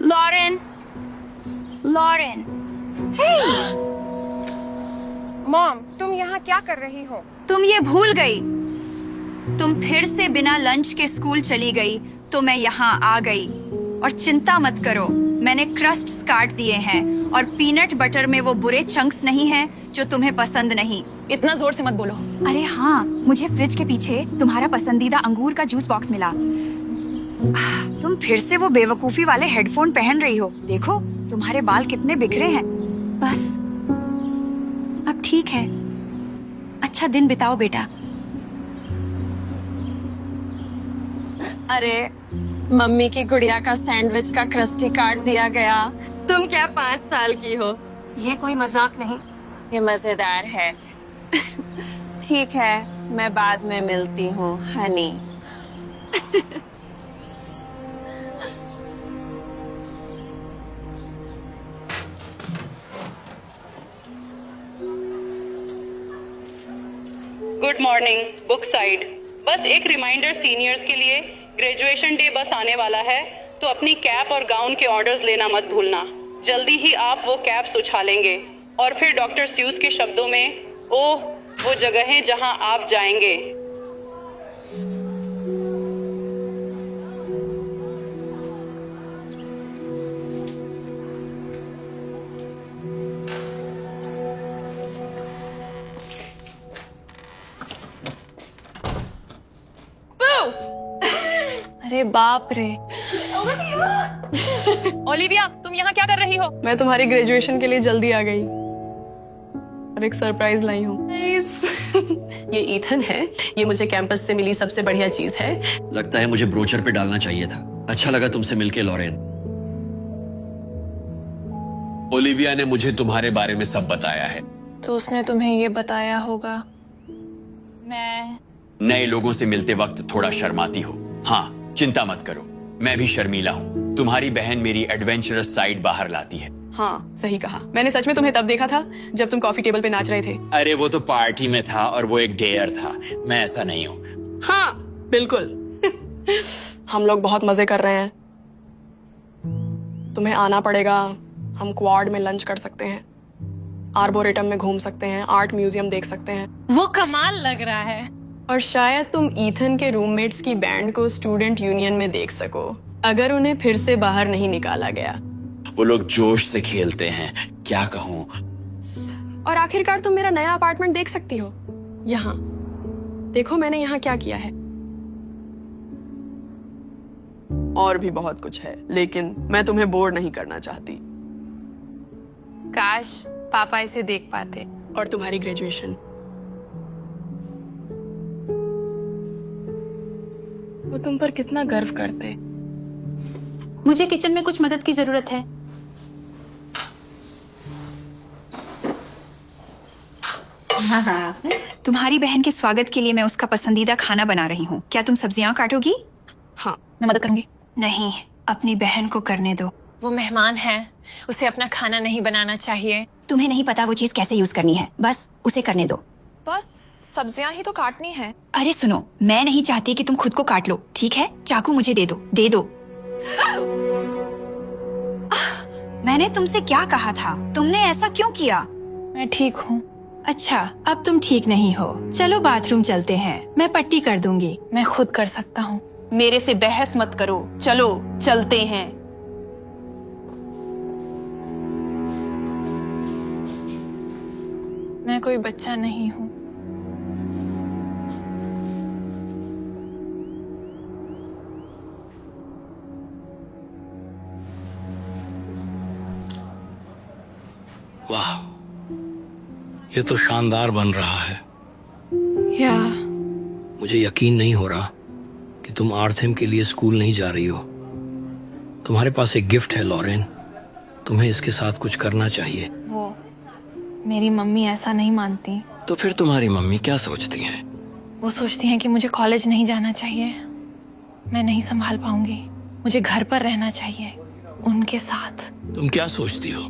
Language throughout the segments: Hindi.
Lauren, Lauren. मॉम, तुम यहाँ क्या कर रही हो? तुम ये भूल गई। तुम फिर से बिना लंच के स्कूल चली गई तो मैं यहाँ आ गई। और चिंता मत करो, मैंने क्रस्ट्स काट दिए हैं और पीनट बटर में वो बुरे चंक्स नहीं हैं जो तुम्हें पसंद नहीं। इतना जोर से मत बोलो। अरे हाँ, मुझे फ्रिज के पीछे तुम्हारा पसंदीदा अंगूर का जूस बॉक्स मिला। तुम फिर से वो बेवकूफी वाले हेडफोन पहन रही हो। देखो तुम्हारे बाल कितने बिखरे हैं। बस अब ठीक है। अच्छा दिन बिताओ बेटा। अरे, मम्मी की गुड़िया का सैंडविच का क्रस्टी काट दिया गया। तुम क्या 5 साल की हो? ये कोई मजाक नहीं। ये मजेदार है। ठीक है, मैं बाद में मिलती हूँ Honey. Good morning book side. बस एक रिमाइंडर सीनियर्स के लिए, ग्रेजुएशन डे बस आने वाला है तो अपनी कैप और गाउन के ऑर्डर्स लेना मत भूलना। जल्दी ही आप वो कैप्स उछालेंगे और फिर डॉक्टर स्यूस के शब्दों में, ओह वो जगहें जहां आप जाएंगे। अरे बाप रे। ओलिविया, तुम यहाँ क्या कर रही हो? मैं तुम्हारी ग्रेजुएशन के लिए जल्दी आ गई और एक सरप्राइज लाई हूँ। ये ईथन है। ये मुझे कैंपस से मिली सबसे बढ़िया चीज है। लगता है मुझे ब्रोचर पे डालना चाहिए था। अच्छा लगा तुमसे मिलके लॉरेन। ओलिविया ने मुझे तुम्हारे बारे में सब बताया है। तो उसने तुम्हें ये बताया होगा। मैं नए लोगों से मिलते वक्त थोड़ा शर्माती हो। हाँ, चिंता मत करो, मैं भी शर्मीला हूँ। तुम्हारी बहन मेरी एडवेंचरस साइड बाहर लाती है। हाँ, सही कहा। मैंने सच में तुम्हें तब देखा था जब तुम कॉफी टेबल पे नाच रहे थे। अरे वो तो पार्टी में था और वो एक डेयर था। मैं ऐसा नहीं हूँ। हाँ बिल्कुल। हम लोग बहुत मजे कर रहे हैं। तुम्हें आना पड़ेगा। हम क्वाड में लंच कर सकते हैं, आर्बोरेटम में घूम सकते हैं, आर्ट म्यूजियम देख सकते हैं। वो कमाल लग रहा है। और शायद तुम ईथन के रूममेट्स की बैंड को स्टूडेंट यूनियन में देख सको, अगर उन्हें फिर से बाहर नहीं निकाला गया। वो लोग जोश से खेलते हैं, क्या कहूँ। और आखिरकार तुम मेरा नया अपार्टमेंट देख सकती हो। यहाँ देखो मैंने यहाँ क्या किया है। और भी बहुत कुछ है, लेकिन मैं तुम्हें बोर नहीं करना चाहती। काश पापा इसे देख पाते। और तुम्हारी ग्रेजुएशन, वो तुम पर कितना गर्व करते। मुझे किचन में कुछ मदद की जरूरत है। तुम्हारी बहन के स्वागत के लिए मैं उसका पसंदीदा खाना बना रही हूँ। क्या तुम सब्जियाँ काटोगी? हाँ, मैं मदद करूंगी। नहीं, अपनी बहन को करने दो। वो मेहमान है, उसे अपना खाना नहीं बनाना चाहिए। तुम्हें नहीं पता वो चीज कैसे यूज करनी है, बस उसे करने दो। पर सब्जियां ही तो काटनी है। अरे सुनो, मैं नहीं चाहती कि तुम खुद को काट लो, ठीक है? चाकू मुझे दे दो, दे दो। मैंने तुमसे क्या कहा था? तुमने ऐसा क्यों किया? मैं ठीक हूँ। अच्छा, अब तुम ठीक नहीं हो। चलो बाथरूम चलते हैं, मैं पट्टी कर दूंगी। मैं खुद कर सकता हूँ। मेरे से बहस मत करो, चलो चलते हैं। मैं कोई बच्चा नहीं हूँ। वाह, ये तो शानदार बन रहा है। या मुझे यकीन नहीं हो रहा कि तुम आर्थम के लिए स्कूल नहीं जा रही हो। तुम्हारे पास एक गिफ्ट है लॉरेन, तुम्हें इसके साथ कुछ करना चाहिए। वो मेरी मम्मी ऐसा नहीं मानती। तो फिर तुम्हारी मम्मी क्या सोचती हैं? वो सोचती हैं कि मुझे कॉलेज नहीं जाना चाहिए, मैं नहीं संभाल पाऊंगी। मुझे घर पर रहना चाहिए उनके साथ। तुम क्या सोचती हो?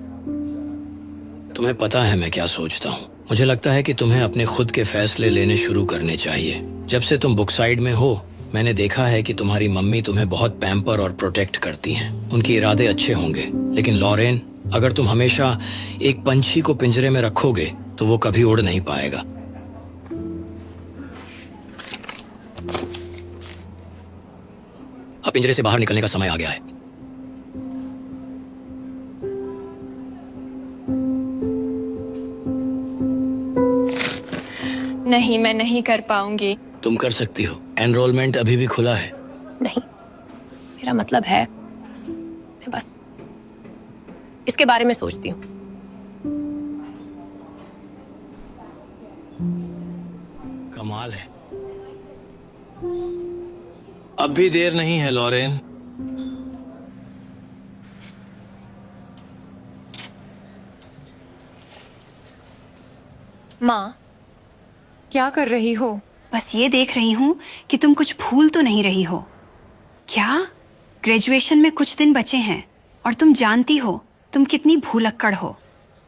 तुम्हें पता है मैं क्या सोचता हूँ। मुझे लगता है कि तुम्हें अपने खुद के फैसले लेने शुरू करने चाहिए। जब से तुम बुक साइड में हो, मैंने देखा है कि तुम्हारी मम्मी तुम्हें बहुत पैम्पर और प्रोटेक्ट करती हैं। उनके इरादे अच्छे होंगे, लेकिन लॉरेन, अगर तुम हमेशा एक पंछी को पिंजरे में रखोगे तो वो कभी उड़ नहीं पाएगा। अब पिंजरे से बाहर निकलने का समय आ गया है। नहीं, मैं नहीं कर पाऊंगी। तुम कर सकती हो, एनरोलमेंट अभी भी खुला है। नहीं, मेरा मतलब है मैं बस इसके बारे में सोचती हूँ। कमाल है। अब भी देर नहीं है लॉरेन। माँ, क्या कर रही हो? बस ये देख रही हूँ कि तुम कुछ भूल तो नहीं रही हो। क्या? ग्रेजुएशन में कुछ दिन बचे हैं और तुम जानती हो तुम कितनी भूलक्कड़ हो।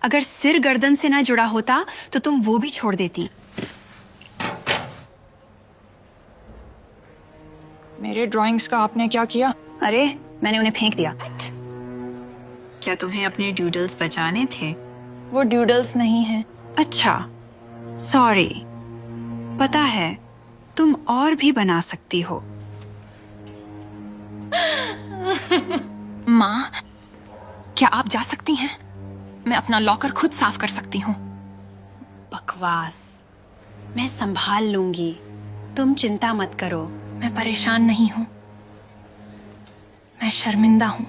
अगर सिर गर्दन से ना जुड़ा होता तो तुम वो भी छोड़ देती। मेरे ड्राइंग्स का आपने क्या किया? अरे, मैंने उन्हें फेंक दिया। क्या तुम्हें अपने ड्यूडल्स बचाने थे? वो ड्यूडल्स नहीं है। अच्छा, सॉरी। पता है, तुम और भी बना सकती हो। माँ, क्या आप जा सकती हैं? मैं अपना लॉकर खुद साफ कर सकती हूँ। बकवास। मैं संभाल लूंगी, तुम चिंता मत करो। मैं परेशान नहीं हूँ, मैं शर्मिंदा हूँ।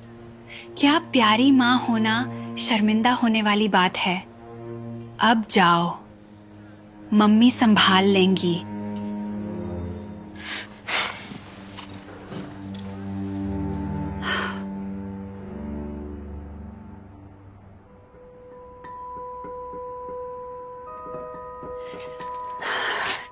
क्या प्यारी माँ होना शर्मिंदा होने वाली बात है? अब जाओ, मम्मी संभाल लेंगी।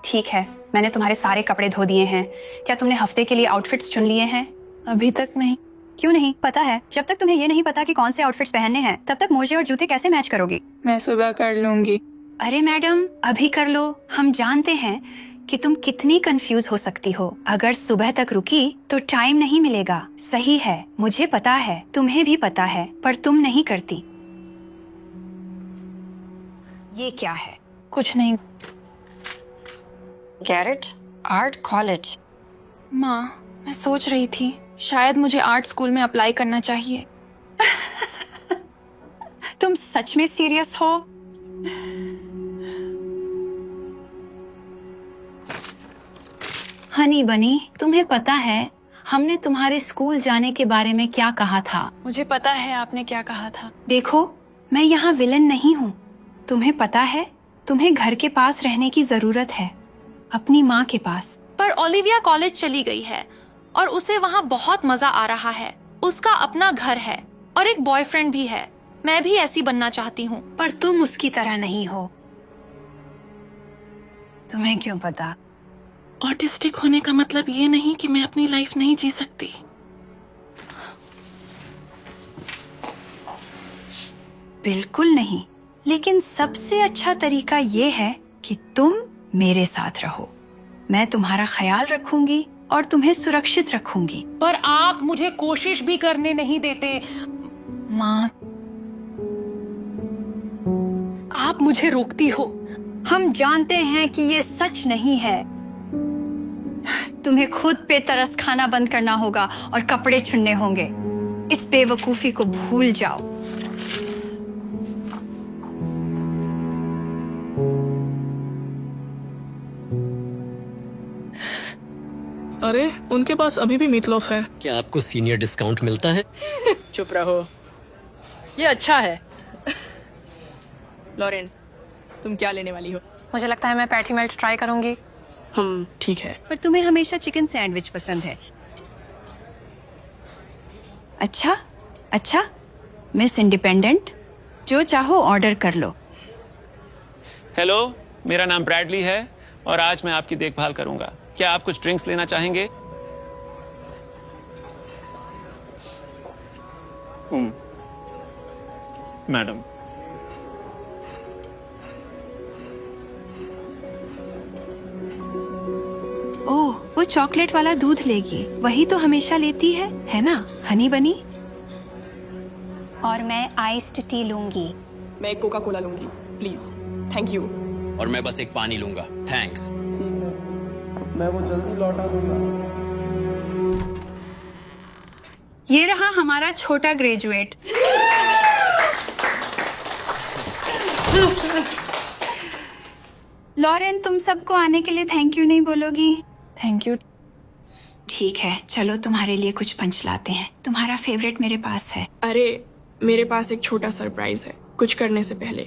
ठीक है, मैंने तुम्हारे सारे कपड़े धो दिए हैं। क्या तुमने हफ्ते के लिए आउटफिट्स चुन लिए हैं? अभी तक नहीं। क्यों नहीं? पता है, जब तक तुम्हें ये नहीं पता कि कौन से आउटफिट्स पहनने हैं, तब तक मोजे और जूते कैसे मैच करोगी? मैं सुबह कर लूंगी। अरे मैडम, अभी कर लो। हम जानते हैं कि तुम कितनी कंफ्यूज हो सकती हो। अगर सुबह तक रुकी तो टाइम नहीं मिलेगा। सही है, मुझे पता है, तुम्हें भी पता है, पर तुम नहीं करती। ये क्या है? कुछ नहीं। Garrett art college. माँ, मैं सोच रही थी शायद मुझे आर्ट स्कूल में अप्लाई करना चाहिए। तुम सच में सीरियस हो? हनी बनी, तुम्हें पता है हमने तुम्हारे स्कूल जाने के बारे में क्या कहा था? मुझे पता है आपने क्या कहा था। देखो, मैं यहाँ विलन नहीं हूँ। तुम्हें पता है, तुम्हें घर के पास रहने की जरूरत है, अपनी माँ के पास। पर ओलिविया कॉलेज चली गई है और उसे वहाँ बहुत मजा आ रहा है। उसका अपना घर है और एक बॉयफ्रेंड भी है। मैं भी ऐसी बनना चाहती हूँ। पर तुम उसकी तरह नहीं हो। तुम्हें क्यों पता? ऑटिस्टिक होने का मतलब ये नहीं कि मैं अपनी लाइफ नहीं जी सकती। बिल्कुल नहीं, लेकिन सबसे अच्छा तरीका ये है कि तुम मेरे साथ रहो। मैं तुम्हारा ख्याल रखूंगी और तुम्हें सुरक्षित रखूंगी। पर आप मुझे कोशिश भी करने नहीं देते। माँ, आप मुझे रोकती हो। हम जानते हैं कि ये सच नहीं है। तुम्हें खुद पे तरस खाना बंद करना होगा और कपड़े चुनने होंगे। इस बेवकूफी को भूल जाओ। अरे, उनके पास अभी भी मीटलोफ है। क्या आपको सीनियर डिस्काउंट मिलता है? चुप रहो, ये अच्छा है। लॉरेन, तुम क्या लेने वाली हो? मुझे लगता है मैं पैटी मेल्ट ट्राई करूंगी। ठीक है। पर तुम्हें हमेशा चिकन सैंडविच पसंद है। अच्छा अच्छा, मिस इंडिपेंडेंट, जो चाहो ऑर्डर कर लो। हेलो, मेरा नाम ब्रैडली है और आज मैं आपकी देखभाल करूंगा। क्या आप कुछ ड्रिंक्स लेना चाहेंगे? मैडम, ओह, वो चॉकलेट वाला दूध लेगी, वही तो हमेशा लेती है ना हनी बनी? और मैं आइस्ड टी लूंगी। मैं एक कोका कोला लूंगी प्लीज, थैंक यू। और मैं बस एक पानी लूंगा, थैंक्स। ये रहा हमारा छोटा ग्रेजुएट। लॉरेन, तुम सबको आने के लिए थैंक यू नहीं बोलोगी? Thank you. ठीक है, चलो तुम्हारे लिए कुछ पंच लाते हैं। तुम्हारा फेवरेट मेरे पास है। अरे मेरे पास एक छोटा सरप्राइज है कुछ करने से पहले।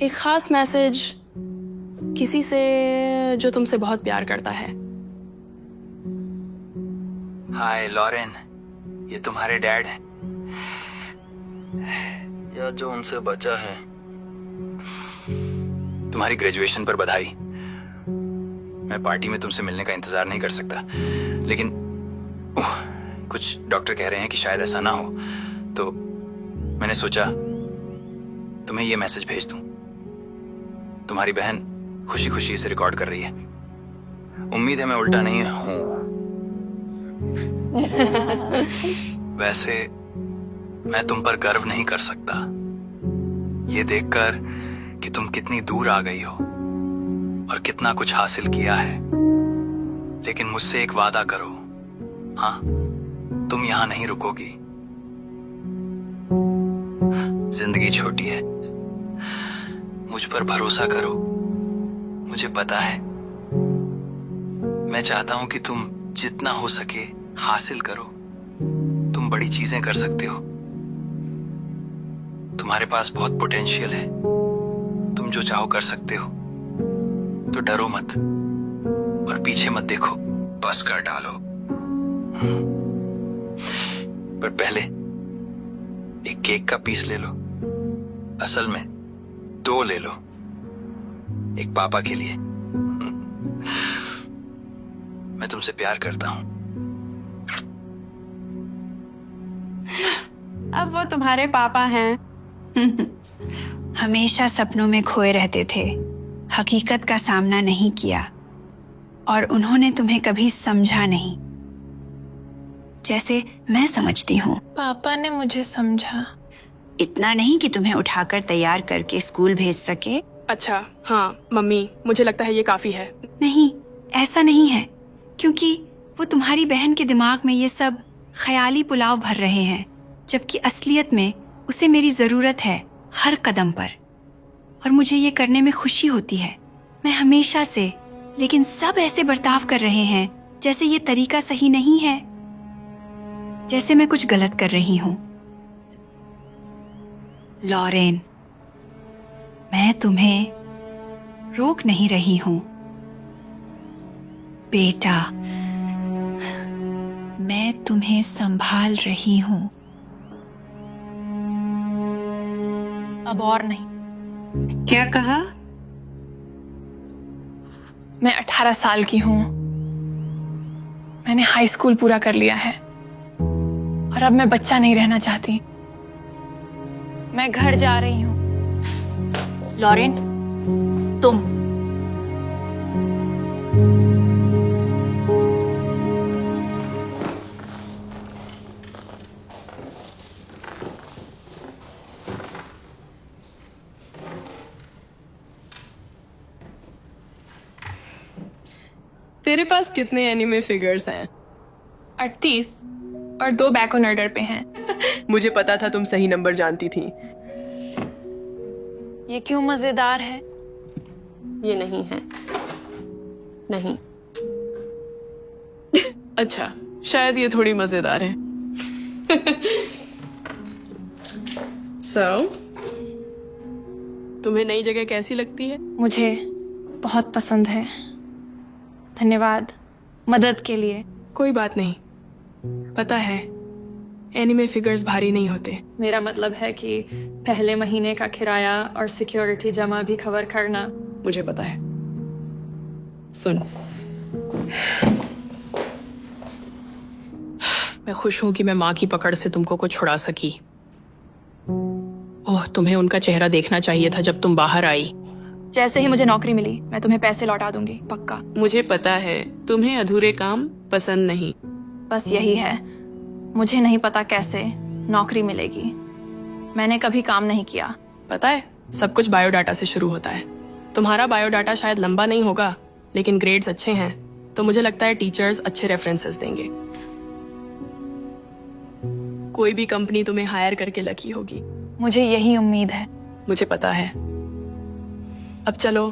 एक खास मैसेज किसी से जो तुमसे बहुत प्यार करता है। हाय लॉरेन, ये तुम्हारे डैड हैं, या जो उनसे बचा है। तुम्हारी ग्रेजुएशन पर बधाई। मैं पार्टी में तुमसे मिलने का इंतजार नहीं कर सकता, लेकिन कुछ डॉक्टर कह रहे हैं कि शायद ऐसा ना हो, तो मैंने सोचा तुम्हें ये मैसेज भेज दूं। तुम्हारी बहन खुशी खुशी इसे रिकॉर्ड कर रही है। उम्मीद है मैं उल्टा नहीं हूं। वैसे मैं तुम पर गर्व नहीं कर सकता, ये देखकर कि तुम कितनी दूर आ गई हो और कितना कुछ हासिल किया है। लेकिन मुझसे एक वादा करो, हाँ, तुम यहां नहीं रुकोगी। जिंदगी छोटी है, मुझ पर भरोसा करो। मुझे पता है, मैं चाहता हूं कि तुम जितना हो सके हासिल करो। तुम बड़ी चीजें कर सकते हो, तुम्हारे पास बहुत पोटेंशियल है। तुम जो चाहो कर सकते हो, तो डरो मत और पीछे मत देखो, बस कर डालो। पर पहले एक केक का पीस ले लो। असल में 2 ले लो, एक पापा के लिए। मैं तुमसे प्यार करता हूं। अब वो तुम्हारे पापा हैं। हमेशा सपनों में खोए रहते थे, हकीकत का सामना नहीं किया, और उन्होंने तुम्हें कभी समझा नहीं, जैसे मैं समझती हूँ। पापा ने मुझे समझा। इतना नहीं कि तुम्हें उठाकर तैयार करके स्कूल भेज सके। अच्छा हाँ मम्मी, मुझे लगता है ये काफी है। नहीं, ऐसा नहीं है, क्योंकि वो तुम्हारी बहन के दिमाग में ये सब ख्याली पुलाव भर रहे हैं, जबकि असलियत में उसे मेरी जरूरत है हर कदम पर, और मुझे ये करने में खुशी होती है। मैं हमेशा से, लेकिन सब ऐसे बर्ताव कर रहे हैं जैसे ये तरीका सही नहीं है, जैसे मैं कुछ गलत कर रही हूं। लॉरेन, मैं तुम्हें रोक नहीं रही हूं बेटा, मैं तुम्हें संभाल रही हूं। अब और नहीं। क्या कहा? मैं 18 साल की हूं। मैंने हाई स्कूल पूरा कर लिया है और अब मैं बच्चा नहीं रहना चाहती। मैं घर जा रही हूं। लॉरेन, तुम तेरे पास कितने एनिमे फिगर्स हैं? 38 और 2 बैक ऑन ऑर्डर पे हैं। मुझे पता था तुम सही नंबर जानती थी। ये क्यों मजेदार है? ये नहीं है। नहीं। अच्छा, शायद ये थोड़ी मजेदार है। तुम्हें नई जगह कैसी लगती है? मुझे बहुत पसंद है। धन्यवाद मदद के लिए। कोई बात नहीं, पता है एनिमे फिगर्स भारी नहीं होते। मेरा मतलब है कि पहले महीने का किराया और सिक्योरिटी जमा भी कवर करना। मुझे पता है। सुन, मैं खुश हूं कि मैं माँ की पकड़ से तुमको को छुड़ा सकी। ओह, तुम्हें उनका चेहरा देखना चाहिए था जब तुम बाहर आई। जैसे ही मुझे नौकरी मिली मैं तुम्हें पैसे लौटा दूंगी, पक्का। मुझे पता है तुम्हें अधूरे काम पसंद नहीं। बस यही है, मुझे नहीं पता कैसे नौकरी मिलेगी। मैंने कभी काम नहीं किया। पता है, सब कुछ बायोडाटा से शुरू होता है। तुम्हारा बायोडाटा शायद लंबा नहीं होगा, लेकिन ग्रेड्स अच्छे हैं तो मुझे लगता है टीचर्स अच्छे रेफरेंसेस देंगे। कोई भी कंपनी तुम्हें हायर करके लकी होगी। मुझे यही उम्मीद है। मुझे पता है। अब चलो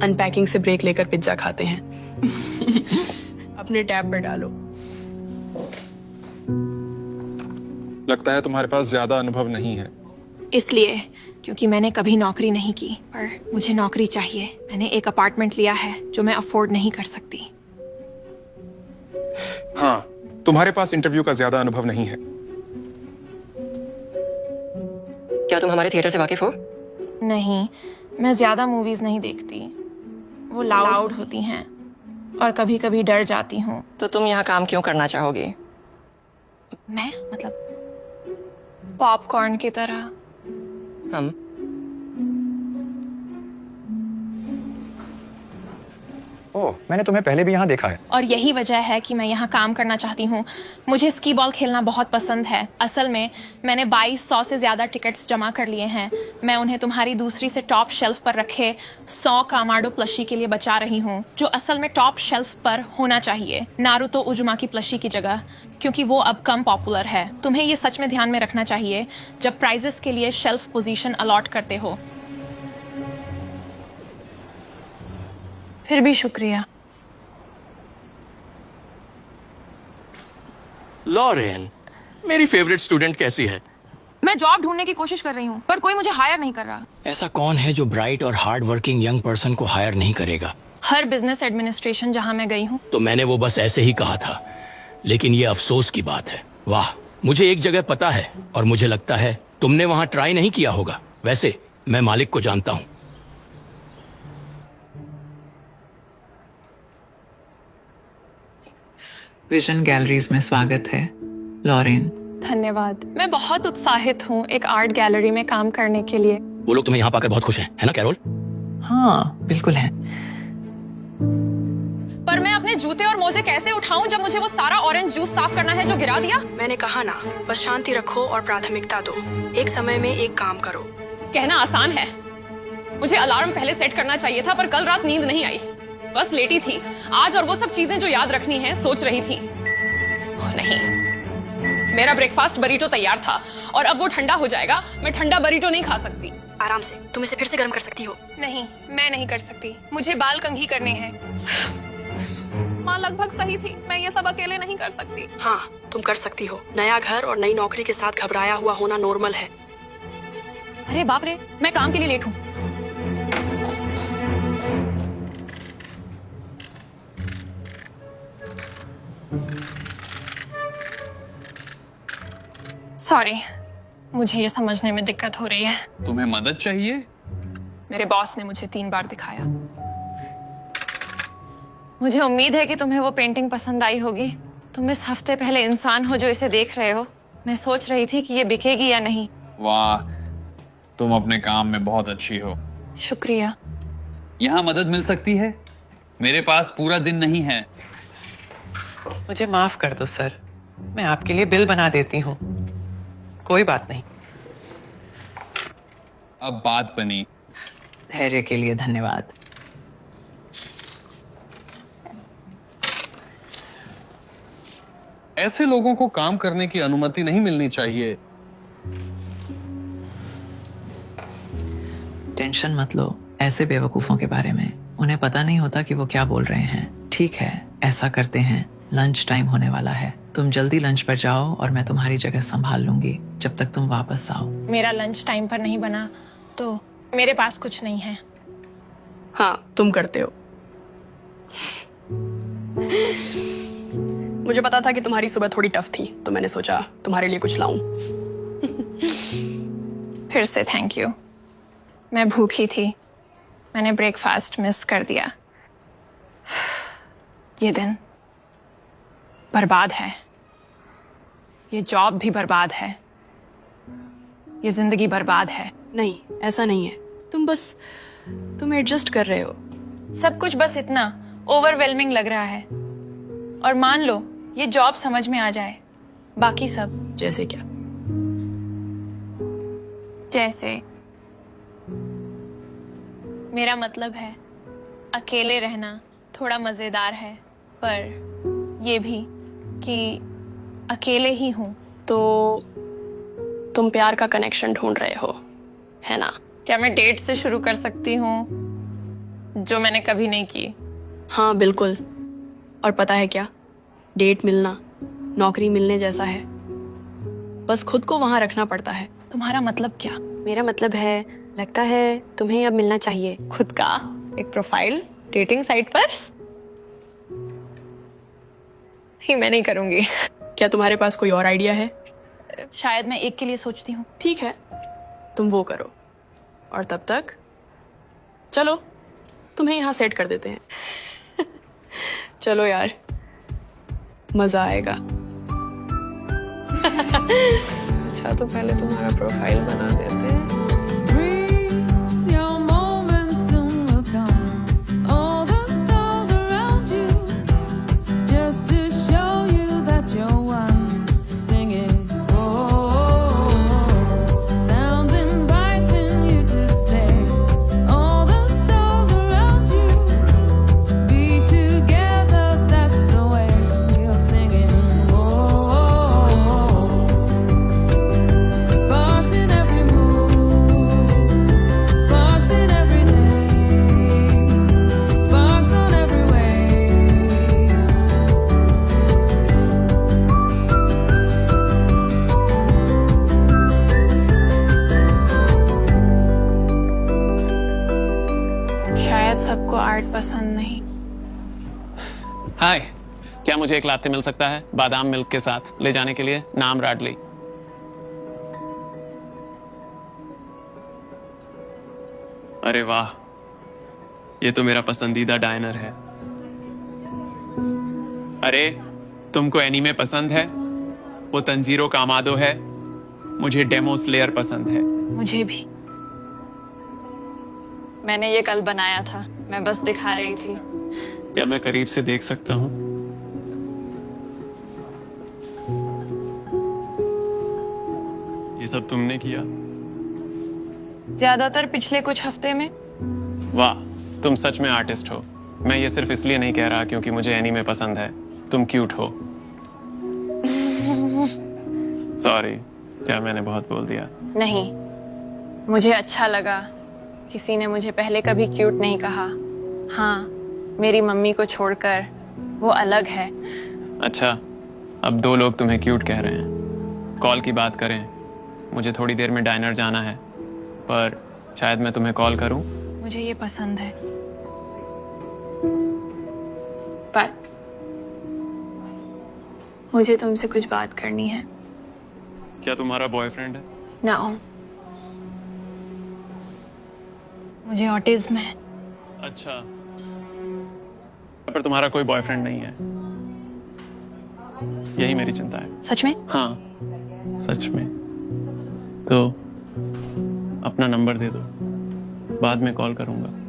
अनपैकिंग से ब्रेक लेकर पिज्जा खाते हैं। अपने टैब पर डालो। लगता है तुम्हारे पास ज्यादा अनुभव नहीं है। इसलिए क्योंकि मैंने कभी नौकरी नहीं की, पर मुझे नौकरी चाहिए। मैंने एक अपार्टमेंट लिया है जो मैं अफोर्ड नहीं कर सकती। हाँ, तुम्हारे पास इंटरव्यू का ज्यादा अनुभव नहीं है। क्या तुम हमारे थिएटर से वाकिफ हो? नहीं, मैं ज्यादा मूवीज नहीं देखती। वो लाउड होती हैं और कभी कभी डर जाती हूँ। तो तुम यहाँ काम क्यों करना चाहोगे? मैं मतलब पॉपकॉर्न की तरह। हम ओह, मैंने तुम्हें पहले भी यहाँ देखा है। और यही वजह है कि मैं यहाँ काम करना चाहती हूँ। मुझे स्की बॉल खेलना बहुत पसंद है। असल में मैंने 2200 से ज़्यादा टिकट्स जमा कर लिए हैं। मैं उन्हें तुम्हारी दूसरी से टॉप शेल्फ पर रखे 100 कामाडो प्लशी के लिए बचा रही हूँ, जो असल में टॉप शेल्फ पर होना चाहिए, नारुतो उजुमा की प्लशी की जगह, क्योंकि वो अब कम पॉपुलर है। तुम्हें ये सच में ध्यान में रखना चाहिए जब प्राइजेस के लिए शेल्फ पोजीशन अलॉट करते हो। फिर भी शुक्रिया। लॉरेन, मेरी फेवरेट स्टूडेंट कैसी है? मैं जॉब ढूंढने की कोशिश कर रही हूँ, पर कोई मुझे हायर नहीं कर रहा। ऐसा कौन है जो ब्राइट और हार्ड वर्किंग यंग पर्सन को हायर नहीं करेगा? हर बिजनेस एडमिनिस्ट्रेशन जहाँ मैं गई हूँ। तो मैंने वो बस ऐसे ही कहा था, लेकिन ये अफसोस की बात है। वाह, मुझे एक जगह पता है और मुझे लगता है तुमने वहां ट्राई नहीं किया होगा। वैसे मैं मालिक को जानता हूँ। विजन गैलरीज में स्वागत है, लॉरेन। धन्यवाद। मैं बहुत उत्साहित हूँ एक आर्ट गैलरी में काम करने के लिए। वो लोग तुम्हें यहाँ पाकर बहुत खुश हैं, है ना कैरोल? हाँ, बिल्कुल है। पर मैं अपने जूते और मोजे कैसे उठाऊं जब मुझे वो सारा ऑरेंज जूस साफ करना है जो गिरा दिया? मैंने कहा ना, बस शांति रखो और प्राथमिकता दो। एक समय में एक काम करो। कहना आसान है। मुझे अलार्म पहले सेट करना चाहिए था, पर कल रात नींद नहीं आई, बस लेटी थी। आज और वो सब चीजें जो याद रखनी है सोच रही थी। नहीं, मेरा ब्रेकफास्ट बरीटो तैयार था और अब वो ठंडा हो जाएगा। मैं ठंडा बरीटो नहीं खा सकती। आराम से, तुम इसे फिर से गर्म कर सकती हो। नहीं, मैं नहीं कर सकती। मुझे बाल कंघी करने हैं। माँ लगभग सही थी, मैं ये सब अकेले नहीं कर सकती। हाँ, तुम कर सकती हो। नया घर और नई नौकरी के साथ घबराया हुआ होना नॉर्मल है। अरे बाप रे, मैं काम के लिए लेट हूँ। सॉरी, मुझे ये समझने में दिक्कत हो रही है। तुम्हें मदद चाहिए? मेरे बॉस ने मुझे 3 बार दिखाया। मुझे उम्मीद है कि तुम्हें वो पेंटिंग पसंद आई होगी। तुम इस हफ्ते पहले इंसान हो जो इसे देख रहे हो। मैं सोच रही थी कि ये बिकेगी या नहीं। वाह, तुम अपने काम में बहुत अच्छी हो। शुक्रिया। यहाँ मदद मिल सकती है? मेरे पास पूरा दिन नहीं है। मुझे माफ कर दो सर, मैं आपके लिए बिल बना देती हूँ। कोई बात नहीं। अब बात बनी। धैर्य के लिए धन्यवाद। ऐसे लोगों को काम करने की अनुमति नहीं मिलनी चाहिए। टेंशन मत लो ऐसे बेवकूफों के बारे में। उन्हें पता नहीं होता कि वो क्या बोल रहे हैं। ठीक है, ऐसा करते हैं। लंच टाइम होने वाला है। तुम जल्दी लंच पर जाओ और मैं तुम्हारी जगह संभाल लूंगी जब तक तुम वापस आओ। मेरा लंच टाइम पर नहीं बना तो मेरे पास कुछ नहीं है। हाँ, तुम करते हो। मुझे पता था कि तुम्हारी सुबह थोड़ी टफ थी, तो मैंने सोचा तुम्हारे लिए कुछ लाऊं। फिर से थैंक यू। मैं भूखी थी, मैंने ब्रेकफास्ट मिस कर दिया। ये दिन बर्बाद है, ये जॉब भी बर्बाद है, ये जिंदगी बर्बाद है। नहीं, ऐसा नहीं है। तुम बस तुम एडजस्ट कर रहे हो। सब कुछ बस इतना ओवरवेलमिंग लग रहा है। और मान लो ये जॉब समझ में आ जाए, बाकी सब जैसे क्या? जैसे मेरा मतलब है अकेले रहना थोड़ा मजेदार है, पर ये भी कि अकेले ही हूं। तो तुम प्यार का कनेक्शन ढूंढ रहे हो, है ना? क्या मैं डेट से शुरू कर सकती हूँ, जो मैंने कभी नहीं की? हाँ बिल्कुल। और पता है क्या, डेट मिलना नौकरी मिलने जैसा है, बस खुद को वहां रखना पड़ता है। तुम्हारा मतलब क्या? मेरा मतलब है, लगता है तुम्हें अब मिलना चाहिए खुद का एक प्रोफाइल डेटिंग साइट पर। नहीं, मैं नहीं करूंगी। क्या तुम्हारे पास कोई और आइडिया है? शायद मैं एक के लिए सोचती हूँ। ठीक है, तुम वो करो, और तब तक चलो तुम्हें यहाँ सेट कर देते हैं। चलो यार, मजा आएगा। अच्छा, तो पहले तुम्हारा प्रोफाइल बना देते हैं। सबको आर्ट पसंद नहीं। हाय, क्या मुझे एक लाते मिल सकता है बादाम मिल्क के साथ ले जाने के लिए? नाम राडली। अरे वाह, ये तो मेरा पसंदीदा डाइनर है। अरे, तुमको एनीमे पसंद है? वो तंजीरो कामादो है। मुझे डेमो स्लेयर पसंद है। मुझे भी। मैंने ये कल बनाया था, मैं बस दिखा रही थी। क्या मैं करीब से देख सकता हूँ? ये सब तुमने किया? ज्यादातर पिछले कुछ हफ्ते में। वाह, तुम सच में आर्टिस्ट हो। मैं ये सिर्फ इसलिए नहीं कह रहा क्योंकि मुझे एनीमे पसंद है। तुम क्यूट हो। सॉरी, क्या मैंने बहुत बोल दिया? नहीं, मुझे अच्छा लगा। किसी ने मुझे पहले कभी क्यूट नहीं कहा। हाँ, मेरी मम्मी को छोड़कर, वो अलग है। अच्छा, अब दो लोग तुम्हें क्यूट कह रहे हैं। कॉल की बात करें, मुझे थोड़ी देर में डाइनर जाना है, पर शायद मैं तुम्हें कॉल करूं। मुझे ये पसंद है, पर मुझे तुमसे कुछ बात करनी है। क्या तुम्हारा बॉयफ्रेंड है? ना, मुझे ऑटिज्म है। अच्छा, पर तुम्हारा कोई बॉयफ्रेंड नहीं है, यही मेरी चिंता है। सच में? हाँ, सच में। तो अपना नंबर दे दो, बाद में कॉल करूंगा।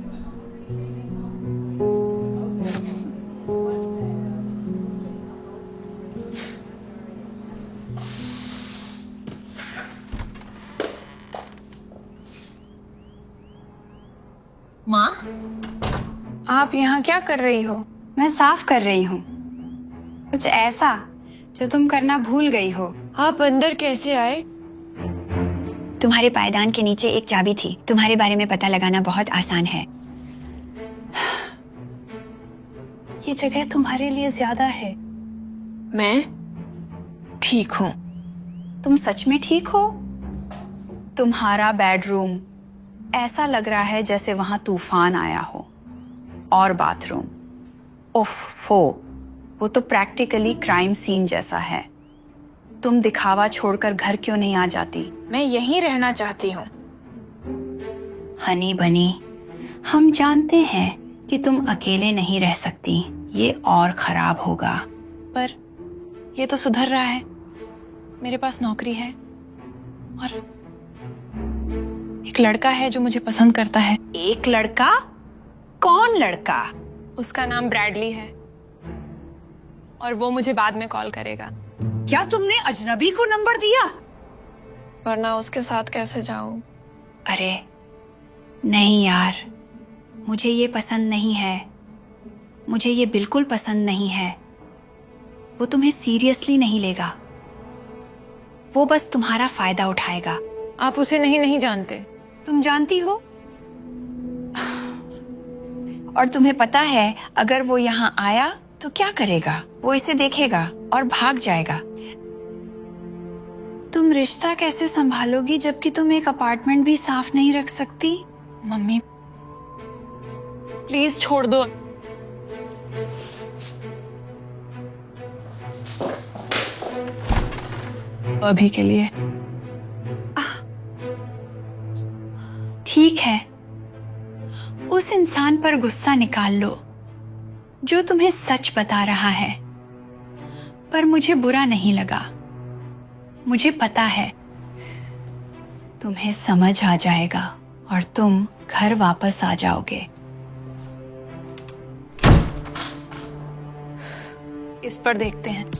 माँ, आप यहाँ क्या कर रही हो? मैं साफ कर रही हूँ, कुछ ऐसा जो तुम करना भूल गई हो। आप अंदर कैसे आए? तुम्हारे पायदान के नीचे एक चाबी थी। तुम्हारे बारे में पता लगाना बहुत आसान है। ये जगह तुम्हारे लिए ज्यादा है। मैं ठीक हूँ। तुम सच में ठीक हो? तुम्हारा बेडरूम ऐसा लग रहा है जैसे वहां तूफान आया हो। और बाथरूम, ओफो, वो तो प्रैक्टिकली क्राइम सीन जैसा है। तुम दिखावा छोड़कर घर क्यों नहीं आ जाती? मैं यहीं रहना चाहती हूँ। हनी बनी, हम जानते हैं कि तुम अकेले नहीं रह सकती। ये और खराब होगा। पर ये तो सुधर रहा है। मेरे पास नौकरी है और एक लड़का है जो मुझे पसंद करता है। एक लड़का? कौन लड़का? उसका नाम ब्रैडली है और वो मुझे बाद में कॉल करेगा। क्या तुमने अजनबी को नंबर दिया? वरना उसके साथ कैसे जाऊं? अरे नहीं यार, मुझे ये पसंद नहीं है। मुझे ये बिल्कुल पसंद नहीं है। वो तुम्हें सीरियसली नहीं लेगा। वो बस तुम्हारा फायदा उठाएगा। आप उसे नहीं जानते। तुम जानती हो? और तुम्हें पता है अगर वो यहाँ आया तो क्या करेगा? वो इसे देखेगा और भाग जाएगा। तुम रिश्ता कैसे संभालोगी जबकि तुम एक अपार्टमेंट भी साफ नहीं रख सकती? मम्मी प्लीज छोड़ दो। अभी के लिए ठीक है, उस इंसान पर गुस्सा निकाल लो जो तुम्हें सच बता रहा है। पर मुझे बुरा नहीं लगा। मुझे पता है तुम्हें समझ आ जाएगा और तुम घर वापस आ जाओगे। इस पर देखते हैं।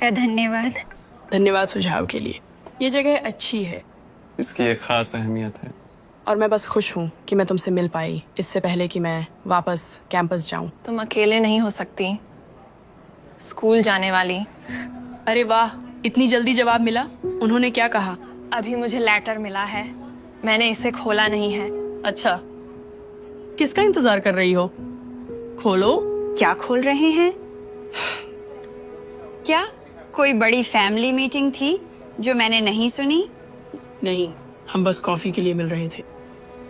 धन्यवाद। धन्यवाद सुझाव के लिए। ये जगह अच्छी है। इसकी एक खास अहमियत है। और मैं बस खुश हूँ कि मैं तुमसे मिल पाई इससे पहले कि मैं वापस कैंपस जाऊँ। तुम अकेले नहीं हो सकती, स्कूल जाने वाली। अरे वाह, इतनी जल्दी जवाब मिला। उन्होंने क्या कहा? अभी मुझे लेटर मिला है, मैंने इसे खोला नहीं है। अच्छा, किसका इंतजार कर रही हो? खोलो। क्या खोल रहे हैं? क्या कोई बड़ी फैमिली मीटिंग थी जो मैंने नहीं सुनी? नहीं, हम बस कॉफी के लिए मिल रहे थे।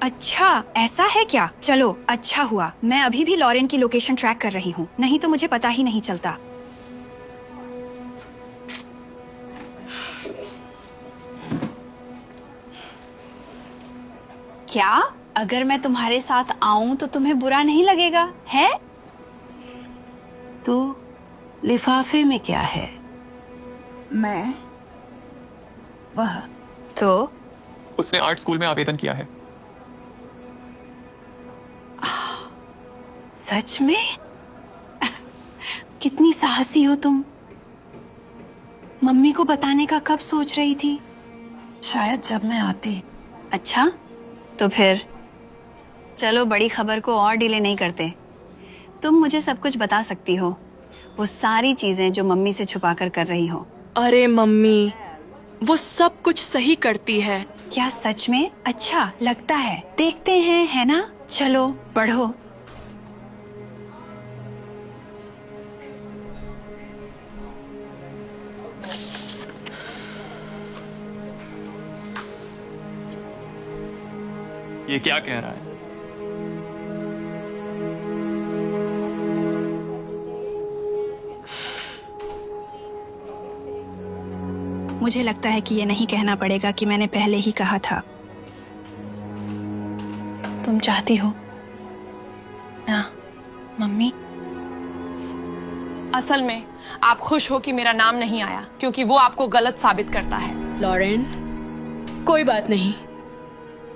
अच्छा, ऐसा है क्या? चलो अच्छा हुआ। मैं अभी भी लॉरेन की लोकेशन ट्रैक कर रही हूँ, नहीं तो मुझे पता ही नहीं चलता। क्या अगर मैं तुम्हारे साथ आऊं तो तुम्हें बुरा नहीं लगेगा है? तो लिफाफे में क्या है? मैं वह तो उसने आर्ट स्कूल में आवेदन किया है। सच में? कितनी साहसी हो तुम। मम्मी को बताने का कब सोच रही थी? शायद जब मैं आती। अच्छा, तो फिर चलो बड़ी खबर को और डिले नहीं करते। तुम मुझे सब कुछ बता सकती हो, वो सारी चीजें जो मम्मी से छुपा कर रही हो। अरे मम्मी, वो सब कुछ सही करती है। क्या सच में? अच्छा लगता है, देखते हैं, है ना? चलो पढ़ो। ये क्या कह रहा है? मुझे लगता है कि ये नहीं कहना पड़ेगा कि मैंने पहले ही कहा था। तुम चाहती हो ना मम्मी? असल में आप खुश हो कि मेरा नाम नहीं आया क्योंकि वो आपको गलत साबित करता है। लॉरेन, कोई बात नहीं।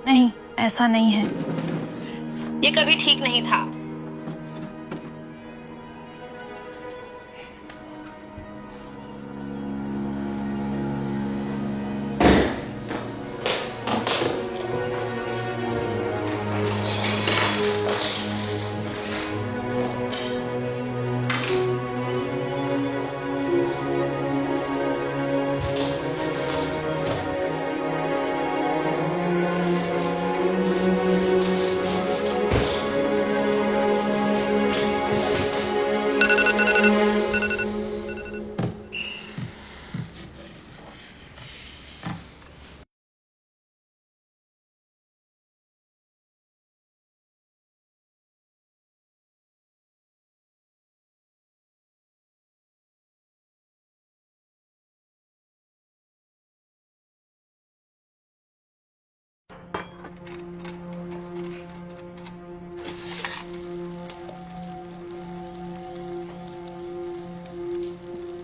नहीं, ऐसा नहीं है। ये कभी ठीक नहीं था।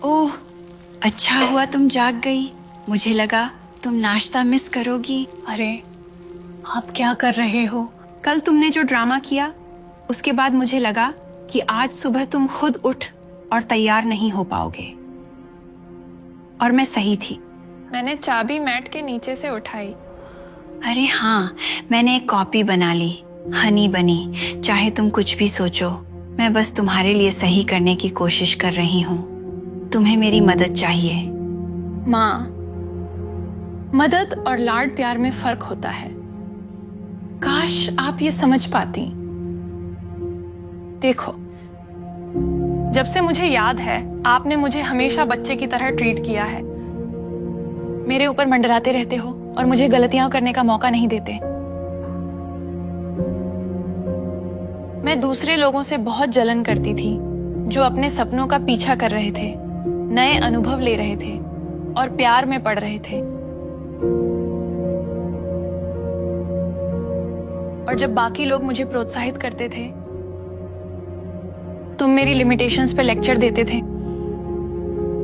ओह, अच्छा हुआ तुम जाग गई। मुझे लगा तुम नाश्ता मिस करोगी। अरे, आप क्या कर रहे हो? कल तुमने जो ड्रामा किया, उसके बाद मुझे लगा कि आज सुबह तुम खुद उठ और तैयार नहीं हो पाओगे। और मैं सही थी। मैंने चाबी मैट के नीचे से उठाई। अरे हाँ, मैंने एक कॉपी बना ली। हनी बनी, चाहे तुम कुछ भी सोचो, मैं बस तुम्हारे लिए सही करने की कोशिश कर रही हूँ। तुम्हें मेरी मदद चाहिए। माँ, मदद और लाड प्यार में फर्क होता है। काश आप ये समझ पाती। देखो, जब से मुझे याद है, आपने मुझे हमेशा बच्चे की तरह ट्रीट किया है। मेरे ऊपर मंडराते रहते हो और मुझे गलतियां करने का मौका नहीं देते। मैं दूसरे लोगों से बहुत जलन करती थी, जो अपने सपनों का पीछा कर रहे थे, नए अनुभव ले रहे थे और प्यार में पड़ रहे थे। और जब बाकी लोग मुझे प्रोत्साहित करते थे, तुम मेरी लिमिटेशंस पे लेक्चर देते थे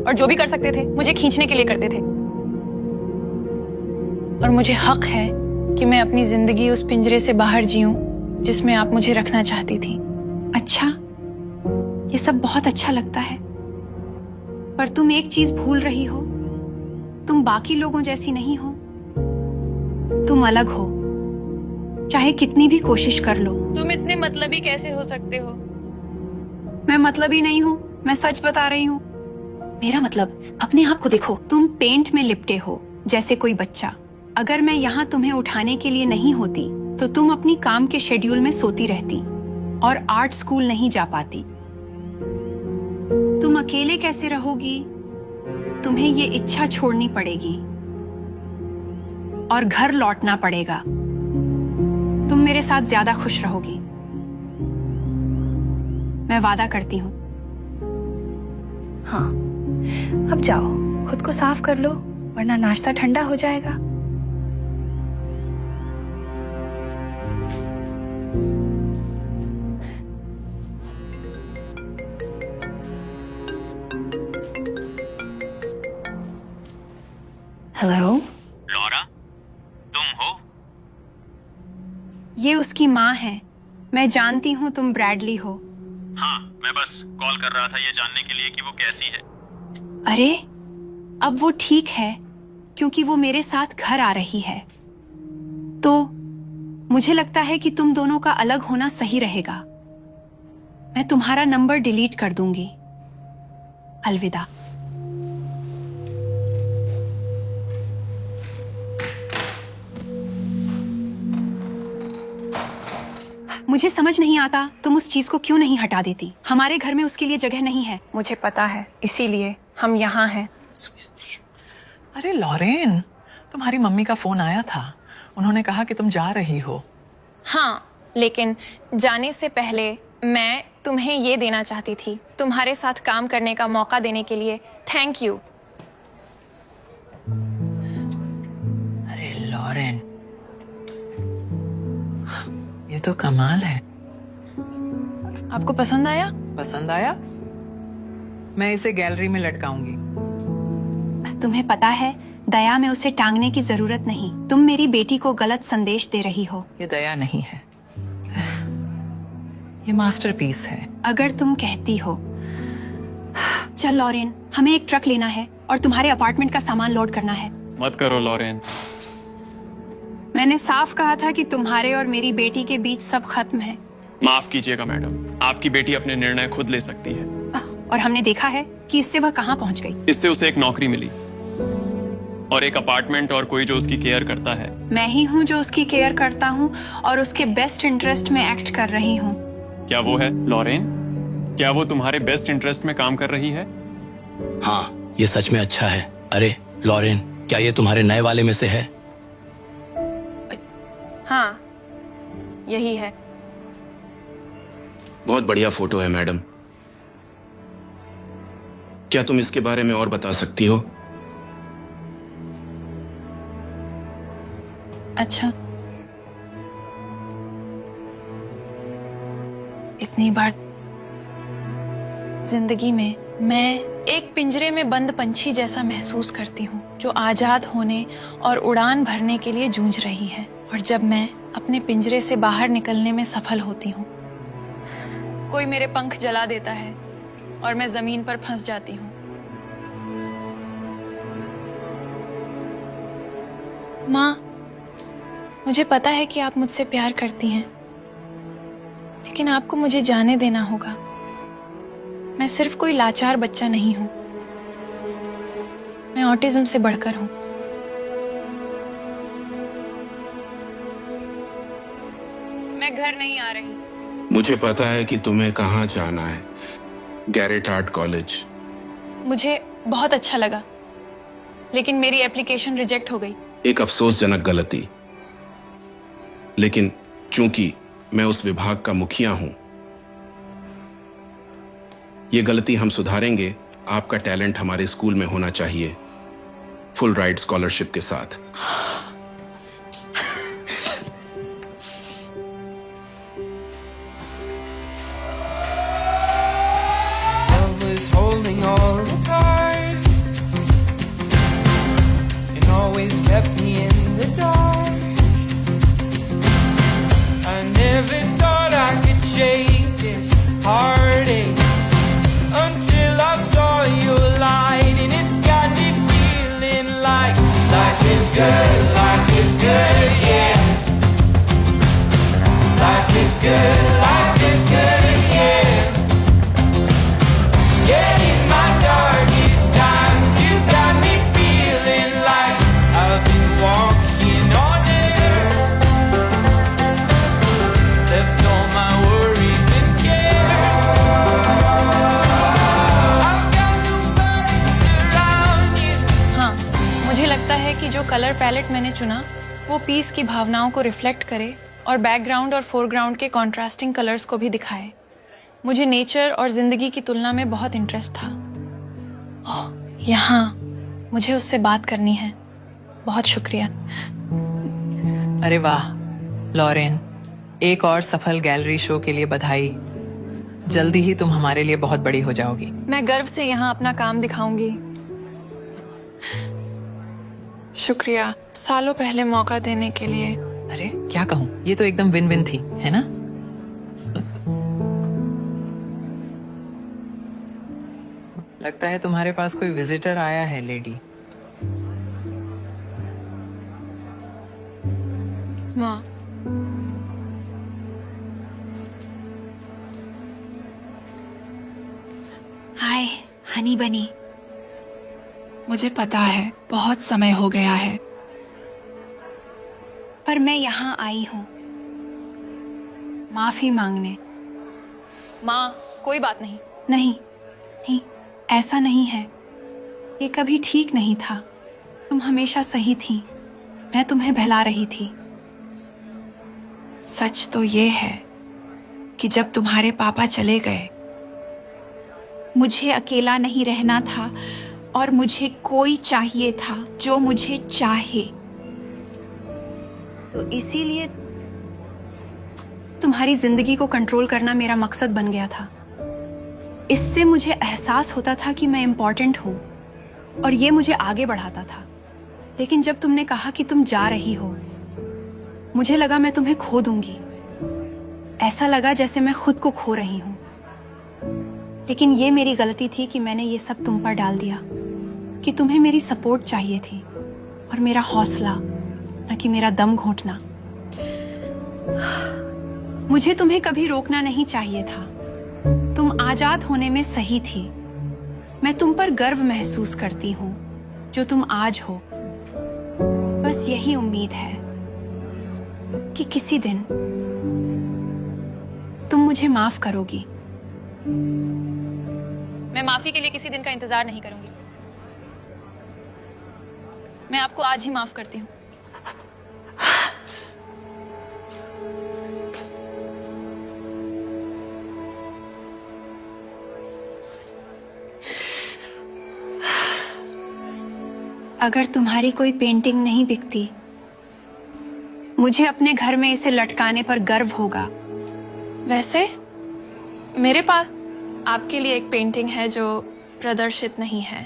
और जो भी कर सकते थे मुझे खींचने के लिए करते थे। और मुझे हक है कि मैं अपनी जिंदगी उस पिंजरे से बाहर जीऊं जिसमें आप मुझे रखना चाहती थी। अच्छा, ये सब बहुत अच्छा लगता है, पर तुम एक चीज भूल रही हो। तुम बाकी लोगों जैसी नहीं हो। तुम अलग हो, चाहे कितनी भी कोशिश कर लो। तुम इतने मतलबी कैसे हो सकते हो? मैं मतलबी नहीं हूँ, मैं सच बता रही हूँ। मेरा मतलब, अपने आप को देखो। तुम पेंट में लिपटे हो जैसे कोई बच्चा। अगर मैं यहाँ तुम्हें उठाने के लिए नहीं होती, तो तुम अपनी काम के शेड्यूल में सोती रहती और आर्ट स्कूल नहीं जा पाती। तुम अकेले कैसे रहोगी? तुम्हें ये इच्छा छोड़नी पड़ेगी और घर लौटना पड़ेगा। तुम मेरे साथ ज्यादा खुश रहोगी, मैं वादा करती हूँ। हाँ, अब जाओ, खुद को साफ कर लो, वरना नाश्ता ठंडा हो जाएगा। हेलो लॉरा, तुम हो? ये उसकी माँ है। मैं जानती हूँ तुम ब्रैडली हो। हाँ, मैं बस कॉल कर रहा था ये जानने के लिए कि वो कैसी है। अरे, अब वो ठीक है, क्योंकि वो मेरे साथ घर आ रही है। तो मुझे लगता है कि तुम दोनों का अलग होना सही रहेगा। मैं तुम्हारा नंबर डिलीट कर दूंगी। अलविदा। मुझे समझ नहीं आता तुम उस चीज को क्यों नहीं हटा देती। हमारे घर में उसके लिए जगह नहीं है। मुझे पता है, इसीलिए हम यहाँ हैं। अरे लॉरेन, तुम्हारी मम्मी का फोन आया था। उन्होंने कहा कि तुम जा रही हो। हाँ, लेकिन जाने से पहले मैं तुम्हें ये देना चाहती थी, तुम्हारे साथ काम करने का मौका देने के लिए थैंक यू। अरे लॉरेन, ये तो कमाल है। आपको पसंद आया? पसंद आया? मैं इसे गैलरी में लटकाऊंगी। तुम्हें पता है, दया में उसे टांगने की जरूरत नहीं। तुम मेरी बेटी को गलत संदेश दे रही हो। ये दया नहीं है, ये मास्टरपीस है। अगर तुम कहती हो। चल लॉरेन, हमें एक ट्रक लेना है और तुम्हारे अपार्टमेंट का सामान लोड करना है। मत करो लॉरेन। मैंने साफ कहा था कि तुम्हारे और मेरी बेटी के बीच सब खत्म है। माफ कीजिएगा मैडम, आपकी बेटी अपने निर्णय खुद ले सकती है। और हमने देखा है कि इससे वह कहाँ पहुँच गई। इससे उसे एक नौकरी मिली और एक अपार्टमेंट और कोई जो उसकी केयर करता है। मैं ही हूँ जो उसकी केयर करता हूँ और उसके बेस्ट इंटरेस्ट में एक्ट कर रही हूँ। क्या वो है लॉरेन? क्या वो तुम्हारे बेस्ट इंटरेस्ट में काम कर रही है? हाँ, ये सच में अच्छा है। अरे लॉरेन, क्या ये तुम्हारे नए वाले में से है? हाँ, यही है। बहुत बढ़िया फोटो है मैडम। क्या तुम इसके बारे में और बता सकती हो? अच्छा, इतनी बार जिंदगी में मैं एक पिंजरे में बंद पंछी जैसा महसूस करती हूँ जो आजाद होने और उड़ान भरने के लिए जूझ रही है। और जब मैं अपने पिंजरे से बाहर निकलने में सफल होती हूँ, कोई मेरे पंख जला देता है और मैं जमीन पर फंस जाती हूँ। माँ, मुझे पता है कि आप मुझसे प्यार करती हैं, लेकिन आपको मुझे जाने देना होगा। मैं सिर्फ कोई लाचार बच्चा नहीं हूं, मैं ऑटिज्म से बढ़कर हूं। मैं घर नहीं आ रही। मुझे पता है कि तुम्हें कहाँ जाना है, गैरेट आर्ट कॉलेज। मुझे बहुत अच्छा लगा, लेकिन मेरी एप्लीकेशन रिजेक्ट हो गई। एक अफसोसजनक गलती, लेकिन चूंकि मैं उस विभाग का मुखिया हूं, ये गलती हम सुधारेंगे। आपका टैलेंट हमारे स्कूल में होना चाहिए, फुल राइड स्कॉलरशिप के साथ। कि जो कलर पैलेट मैंने चुना वो पीस की भावनाओं को रिफ्लेक्ट करे और बैकग्राउंड और फोरग्राउंड के कॉन्ट्रास्टिंग कलर्स को भी दिखाए। मुझे नेचर और जिंदगी की तुलना में बहुत इंटरेस्ट था। यहाँ मुझे उससे बात करनी है। बहुत शुक्रिया। अरे वाह लॉरेन, एक और सफल गैलरी शो के लिए बधाई। जल्दी ही तुम हमारे लिए बहुत बड़ी हो जाओगी। मैं गर्व से यहाँ अपना काम दिखाऊंगी। शुक्रिया सालों पहले मौका देने के लिए। अरे क्या कहूँ, ये तो एकदम विन विन थी, है ना? लगता है तुम्हारे पास कोई विजिटर आया है लेडी। माँ, हाय हनी बनी। मुझे पता है बहुत समय हो गया है, पर मैं यहाँ आई हूँ माफी मांगने। माँ कोई बात नहीं। नहीं नहीं, ऐसा नहीं है। ये कभी ठीक नहीं था। तुम हमेशा सही थी। मैं तुम्हें बहला रही थी। सच तो ये है कि जब तुम्हारे पापा चले गए, मुझे अकेला नहीं रहना था और मुझे कोई चाहिए था जो मुझे चाहे। तो इसीलिए तुम्हारी जिंदगी को कंट्रोल करना मेरा मकसद बन गया था। इससे मुझे एहसास होता था कि मैं इम्पोर्टेंट हूँ और ये मुझे आगे बढ़ाता था। लेकिन जब तुमने कहा कि तुम जा रही हो, मुझे लगा मैं तुम्हें खो दूंगी। ऐसा लगा जैसे मैं खुद को खो रही हूं। लेकिन ये मेरी गलती थी कि मैंने ये सब तुम पर डाल दिया, कि तुम्हें मेरी सपोर्ट चाहिए थी और मेरा हौसला, न कि मेरा दम घोंटना। मुझे तुम्हें कभी रोकना नहीं चाहिए था। तुम आजाद होने में सही थी। मैं तुम पर गर्व महसूस करती हूं, जो तुम आज हो। बस यही उम्मीद है कि किसी दिन तुम मुझे माफ करोगी। मैं माफी के लिए किसी दिन का इंतजार नहीं करूंगी। मैं आपको आज ही माफ करती हूँ। अगर तुम्हारी कोई पेंटिंग नहीं बिकती, मुझे अपने घर में इसे लटकाने पर गर्व होगा। वैसे मेरे पास आपके लिए एक पेंटिंग है जो प्रदर्शित नहीं है।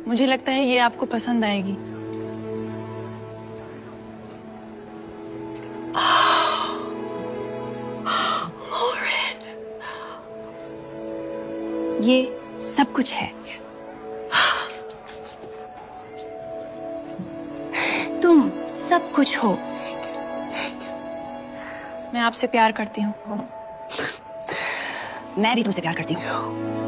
मुझे लगता है ये आपको पसंद आएगी। ये सब कुछ है। तुम सब कुछ हो। मैं आपसे प्यार करती हूँ। मैं भी तुमसे प्यार करती हूँ।